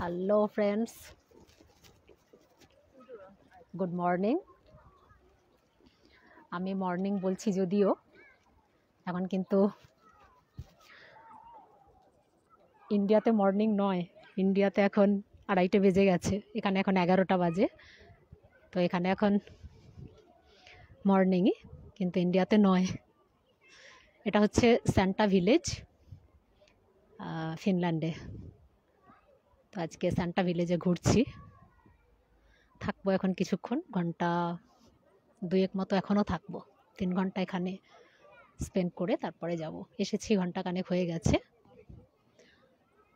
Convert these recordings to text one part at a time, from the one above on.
Hello friends, good morning. আমি morning বলছি যদিও এখন কিন্তু ইন্ডিয়াতে মর্নিং নয়, ইন্ডিয়াতে এখন 2:30 বেজে গেছে, এখানে এখন 11টা বাজে। তো এখানে এখন মর্নিংই, কিন্তু ইন্ডিয়াতে নয়। এটা হচ্ছে স্যান্টা ভিলেজ, ফিনল্যান্ডে। তো আজকে স্যান্টা ভিলেজে ঘুরছি, থাকবো এখন কিছুক্ষণ, ঘন্টা 2 মতো এখনও থাকবো। 3 ঘন্টা এখানে স্পেন্ড করে তারপরে যাব। এসেছি ঘন্টাখানেক হয়ে গেছে।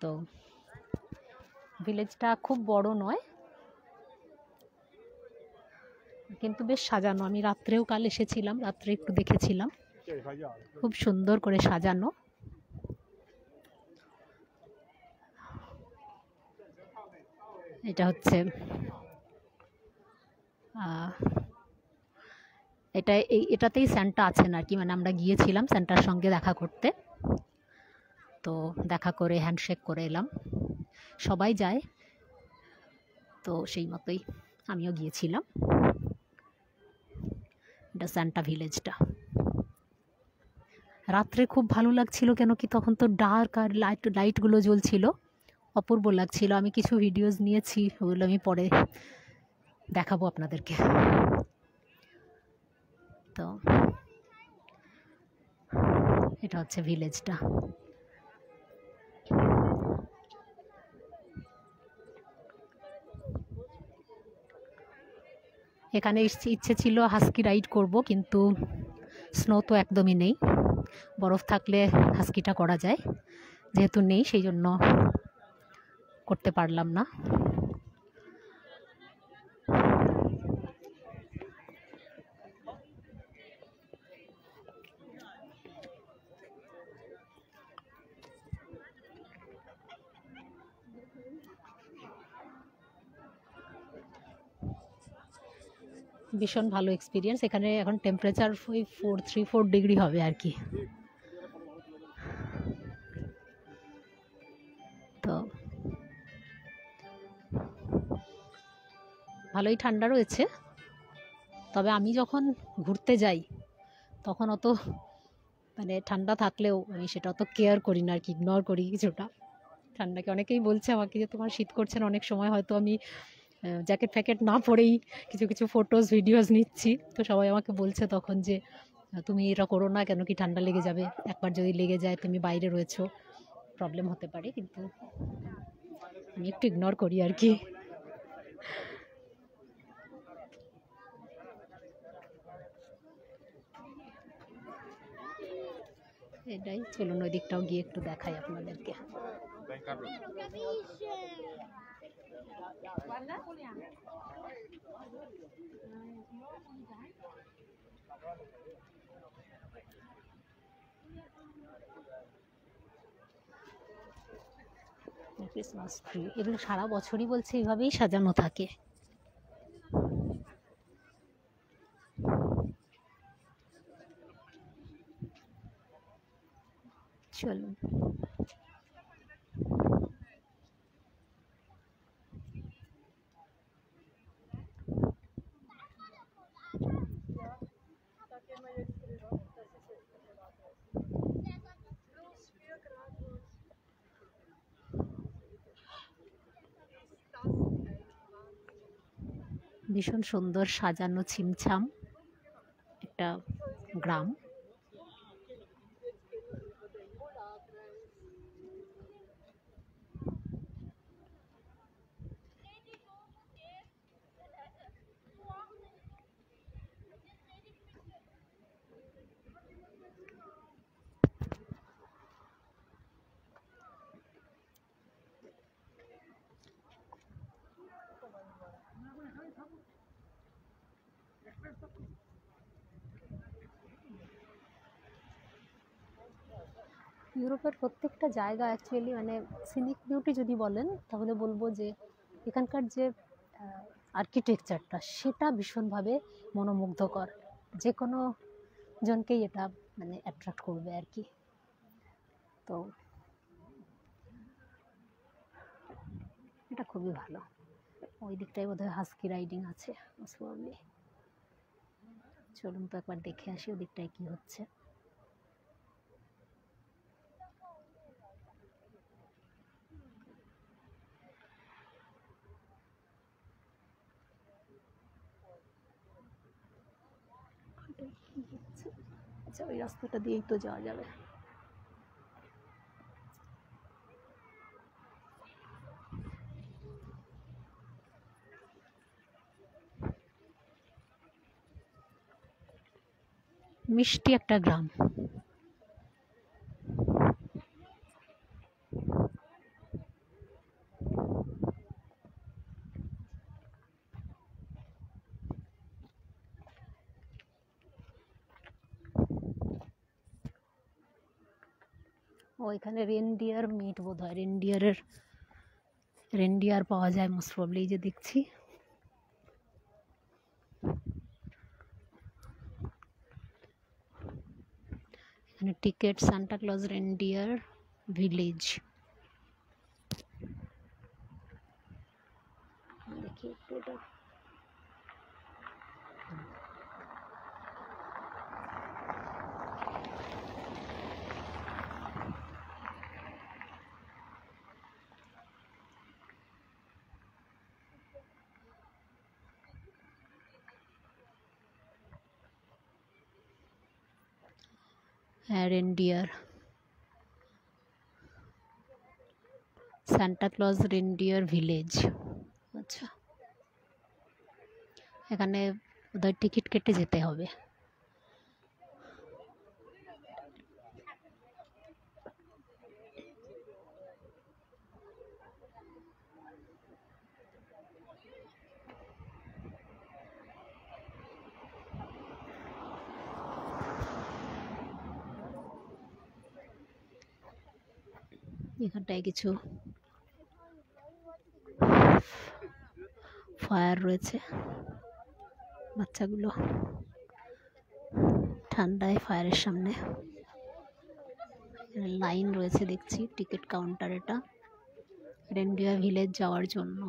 তো ভিলেজটা খুব বড় নয়, কিন্তু বেশ সাজানো। আমি রাত্রেও কাল এসেছিলাম, রাত্রে একটু দেখেছিলাম, খুব সুন্দর করে সাজানো। এটা হচ্ছে এটাতেই স্যান্টা আছেন আর কি, মানে আমরা গিয়েছিলাম স্যান্টার সঙ্গে দেখা করতে। তো দেখা করে হ্যান্ডশেক করে এলাম, সবাই যায়, তো সেই মতোই আমিও গিয়েছিলাম। এটা স্যান্টা ভিলেজটা। রাত্রে খুব ভালো লাগছিল, কেন কি তখন তো ডার্ক আর লাইটগুলো জ্বলছিল, অপূর্ব লাগছিল। আমি কিছু ভিডিওস নিয়েছি, ওগুলো আমি পরে দেখাবো আপনাদেরকে। তো এটা হচ্ছে ভিলেজটা। এখানে ইচ্ছে ছিল হাস্কি রাইড করব, কিন্তু স্নো তো একদমই নেই। বরফ থাকলে হাস্কিটা করা যায়, যেহেতু নেই সেই জন্য করতে পারলাম না। ভীষণ ভালো এক্সপিরিয়েন্স। এখানে এখন টেম্পারেচার ওই 3-4 ডিগ্রি হবে আর কি। তো ভালোই ঠান্ডা রয়েছে, তবে আমি যখন ঘুরতে যাই তখন অত মানে ঠান্ডা থাকলেও আমি সেটা অত কেয়ার করি না আর কি, ইগনোর করি কিছুটা ঠান্ডাকে। অনেকেই বলছে আমাকে যে তোমার শীত করছে না। অনেক সময় হয়তো আমি জ্যাকেট ফ্যাকেট না পরেই কিছু ফটোজ ভিডিওস নিচ্ছি, তো সবাই আমাকে বলছে তখন যে তুমি এটা করো না, কেন কি ঠান্ডা লেগে যাবে, একবার যদি লেগে যায় তুমি বাইরে রয়েছো, প্রবলেম হতে পারে। কিন্তু আমি একটু ইগনোর করি আর কি। এটাই, চলুন ওই দিকটাও গিয়ে একটু দেখাই আপনাদেরকে। ক্রিসমাস ট্রি এগুলো সারা বছরই বলছে এইভাবেই সাজানো থাকে। চলুন। ভীষণ সুন্দর সাজানো, ছিমছাম একটা গ্রাম। ইউরোপের প্রত্যেকটা জায়গা অ্যাকচুয়ালি মানে সিনিক বিউটি যদি বলেন তাহলে বলবো যে এখানকার যে আর্কিটেকচারটা সেটা ভীষণভাবে মনোমুগ্ধকর, যে কোনো জনকেই এটা মানে অ্যাট্রাক্ট করবে আর কি। তো এটা খুবই ভালো। ওই দিকটায় বোধহয় হাস্কি রাইডিং আছে মোস্ট প্রবাবলি। চলুন তো একবার দেখে আসি ওদিকটায় কি হচ্ছে। আচ্ছা, ওই রাস্তাটা দিয়েই তো যাওয়া যাবে। মিষ্টি একটা গ্রাম। ওইখানে রেনডিয়ার মিট বোধ হয়, রেনডিয়ার পাওয়া যায় মোস্ট প্রবলি, যে দেখছি। এখানে ticket Santa Claus reindeer village. দেখি একটু এটা। হ্যাঁ, reindeer, Santa Claus reindeer village. আচ্ছা, এখানে বোধহয় টিকিট কেটে যেতে হবে। এখানটায় কিছু ফায়ার রয়েছে, বাচ্চাগুলো ঠান্ডায় ফায়ারের সামনে লাইন রয়েছে দেখছি। টিকিট কাউন্টার এটা, রেনডিয়ার ভিলেজ যাওয়ার জন্য।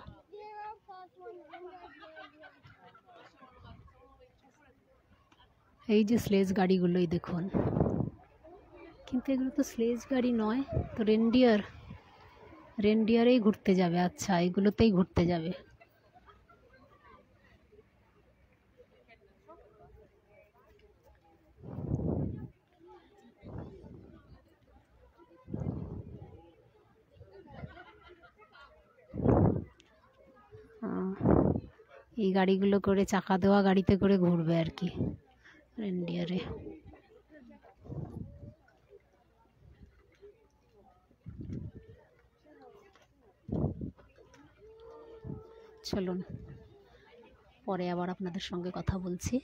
এই যে স্লেজ গাড়িগুলোই দেখুন, কিন্তু এগুলো তো স্লেজ গাড়ি নয়, তো রেনডিয়ারেই ঘুরতে যাবে। আচ্ছা, এগুলোতেই ঘুরতে যাবে। এই গাড়িগুলো করে, চাকা দেওয়া গাড়িতে করে ঘুরবে আর কি রেনডিয়ারে। চলুন, পরে আবার আপনাদের সঙ্গে কথা বলছি।